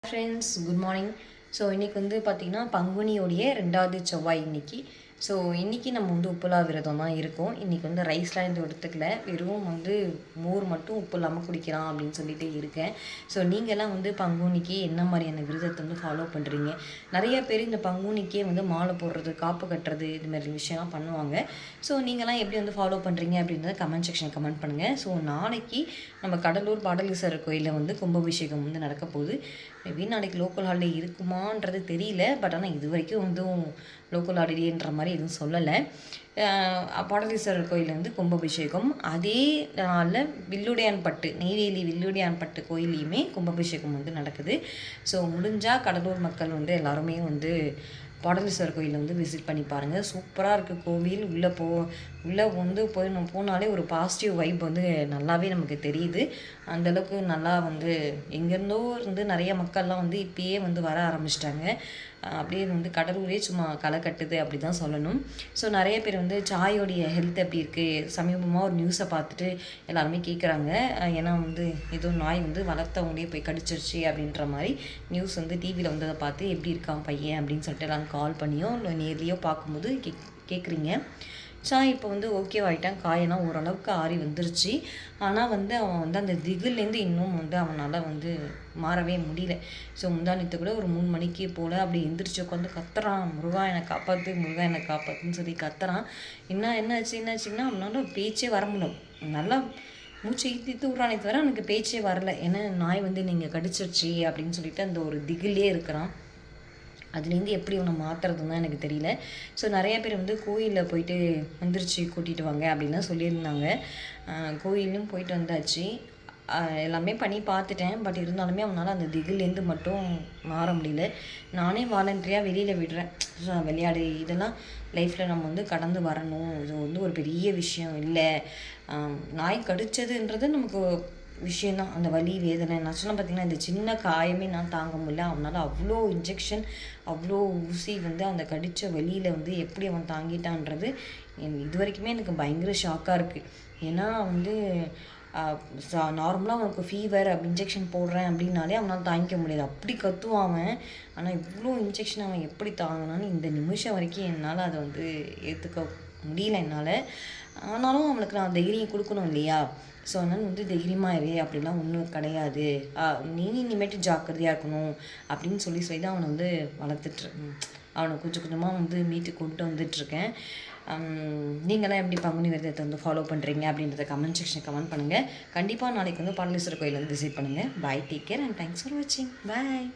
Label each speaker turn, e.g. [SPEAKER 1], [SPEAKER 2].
[SPEAKER 1] Friends, good morning. So இன்றைக்கி வந்து பார்த்திங்கன்னா பங்குனியோடைய 2வது செவ்வாய் இன்னைக்கு. ஸோ இன்றைக்கி நம்ம வந்து உப்புலா விரதம் தான் இருக்கோம். இன்றைக்கி வந்து ரைஸ்லாம் எதுவும் எடுத்துக்கல, வெறும் வந்து மோர் மட்டும் உப்பு இல்லாமல் குடிக்கலாம் அப்படின்னு சொல்லிட்டு இருக்கேன். ஸோ நீங்கள்லாம் வந்து பங்குனிக்கு என்ன மாதிரியான விரதத்தை வந்து ஃபாலோ பண்ணுறீங்க? நிறைய பேர் இந்த பங்குனிக்கே வந்து மாலை போடுறது, காப்பு கட்டுறது, இது மாதிரி விஷயம்லாம் பண்ணுவாங்க. ஸோ நீங்கள்லாம் எப்படி வந்து ஃபாலோ பண்ணுறீங்க அப்படின்றத கமெண்ட் செக்ஷன் கமெண்ட் பண்ணுங்கள். ஸோ நாளைக்கு நம்ம கடலூர் பாடலீஸ்வரர் கோயிலில் வந்து கும்பாபிஷேகம் வந்து நடக்க போகுது. மேபி நாளைக்கு லோக்கல் ஹாலிடே இருக்குமான்றது தெரியல. பட் ஆனால் இது வரைக்கும் வந்து லோக்கல் ஹாலிடேன்ற மாதிரி எதுவும் சொல்லலை. பாடலீஸ்வரர் கோயிலில் வந்து கும்பாபிஷேகம். அதே நாளில் வில்லுடையான்பட்டு, நெய்வேலி வில்லுடையான்பட்டு கோயிலையுமே கும்பாபிஷேகம் வந்து நடக்குது. ஸோ முடிஞ்சால் கடலூர் மக்கள் வந்து எல்லாருமே வந்து பாடலீஸ்வரர் கோயிலில் வந்து விசிட் பண்ணி பாருங்கள். சூப்பராக இருக்குது கோவில். உள்ளே வந்து போனாலே ஒரு பாசிட்டிவ் வைப் வந்து நல்லாவே நமக்கு தெரியுது. அந்தளவுக்கு நல்லா வந்து எங்கேருந்தோ இருந்து நிறைய மக்கள்லாம் வந்து இப்பயே வந்து வர ஆரம்பிச்சிட்டாங்க. அப்படியே வந்து கடலூரே சும்மா களை கட்டுது அப்படி தான் சொல்லணும். ஸோ நிறைய பேர் வந்து சாயோடைய ஹெல்த் எப்படி இருக்குது, சமீபமாக ஒரு நியூஸை பார்த்துட்டு எல்லாருமே கேட்குறாங்க. ஏன்னா வந்து ஏதோ நாய் வந்து வளர்த்தவங்களே போய் கடிச்சிருச்சு அப்படின்ற மாதிரி நியூஸ் வந்து டிவியில் வந்து அதை பார்த்து எப்படி இருக்கான் பையன் அப்படின்னு சொல்லிட்டு எல்லாம் கால் பண்ணியோ இல்லை நேர்லேயோ பார்க்கும்போது கேட்குறீங்க. சாய் இப்போ வந்து ஓகேவாயிட்டான், காயெல்லாம் ஓரளவுக்கு ஆறி வந்துருச்சு. ஆனால் வந்து அவன் வந்து அந்த திகிலேருந்து இன்னும் வந்து அவனால் வந்து மாறவே முடியல. ஸோ முந்தானத்து கூட ஒரு 3 மணிக்கு போல் அப்படி எந்திரிச்சு உட்காந்து கத்துறான், முருகா என்னை காப்பாற்று, முருகா என்னை காப்பாற்றுன்னு சொல்லி கத்துறான். என்னாச்சுன்னா அவனால் பேச்சே வர முடியும். நல்லா மூச்சு இழுத்து விட்றானே தவிர அவனுக்கு பேச்சே வரல. ஏன்னா நாய் வந்து நீங்கள் கடிச்சிருச்சு அப்படின்னு சொல்லிட்டு அந்த ஒரு திகிலே இருக்கிறான். அதுலேருந்து எப்படி அவனை மாற்றுறதுன்னு தான் எனக்கு தெரியல. ஸோ நிறைய பேர் வந்து கோயிலில் போயிட்டு வந்துருச்சு கூட்டிகிட்டு வாங்க அப்படின்லாம் சொல்லியிருந்தாங்க. கோயிலும் போயிட்டு வந்தாச்சு, எல்லாமே பண்ணி பார்த்துட்டேன். பட் இருந்தாலுமே அவனால் அந்த திகிலேருந்து மட்டும் மாற முடியல. நானே வாலண்டரியாக வெளியில் விடுறேன். ஸோ விளையாடு, இதெல்லாம் லைஃப்பில் நம்ம வந்து கடந்து வரணும். இது வந்து ஒரு பெரிய விஷயம் இல்லை. நாய் கடிச்சதுன்றது நமக்கு விஷயந்தான். அந்த வலி வேதனை நான் சொன்னால் பார்த்திங்கன்னா இந்த சின்ன காயமே நான் தாங்க முடியல. அவனால் அவ்வளோ இன்ஜெக்ஷன், அவ்வளோ ஊசி வந்து அந்த கடித்த வலியில் வந்து எப்படி அவன் தாங்கிட்டான்றது இது வரைக்குமே எனக்கு பயங்கர ஷாக்காக இருக்குது. ஏன்னா வந்து நார்மலாக அவனுக்கு ஃபீவர் அப்படி இன்ஜெக்ஷன் போடுறேன் அப்படின்னாலே அவனால் தாங்கிக்க முடியாது. அப்படி கத்துவான் அவன். ஆனால் இவ்வளோ இன்ஜெக்ஷன் அவன் எப்படி தாங்கினான்னு இந்த நிமிஷம் வரைக்கும் என்னால் அதை வந்து ஏற்றுக்க முடியல என்னால். ஆனாலும் அவனுக்கு நான் தைரியம் கொடுக்கணும் இல்லையா? ஸோ அதனால் வந்து தைரியமாக இரு, அப்படிலாம் ஒன்றும் கிடையாது, நீ இனிமேட்டு ஜாக்கிரதையாக இருக்கணும் அப்படின்னு சொல்லி தான் அவனை வந்து அவனை கொஞ்சம் கொஞ்சமாக வந்து மீட்டு கொண்டு வந்துட்டுருக்கேன். நீங்களாம் எப்படி பங்குனி விரதத்தை வந்து ஃபாலோ பண்ணுறீங்க அப்படின்றத கமெண்ட் செக்ஷன் கமெண்ட் பண்ணுங்கள். கண்டிப்பாக நாளைக்கு வந்து பாடலீஸ்வரர் கோயில் வந்து விசிட் பண்ணுங்கள். Bye, take care and thanks for வாட்சிங். பாய்.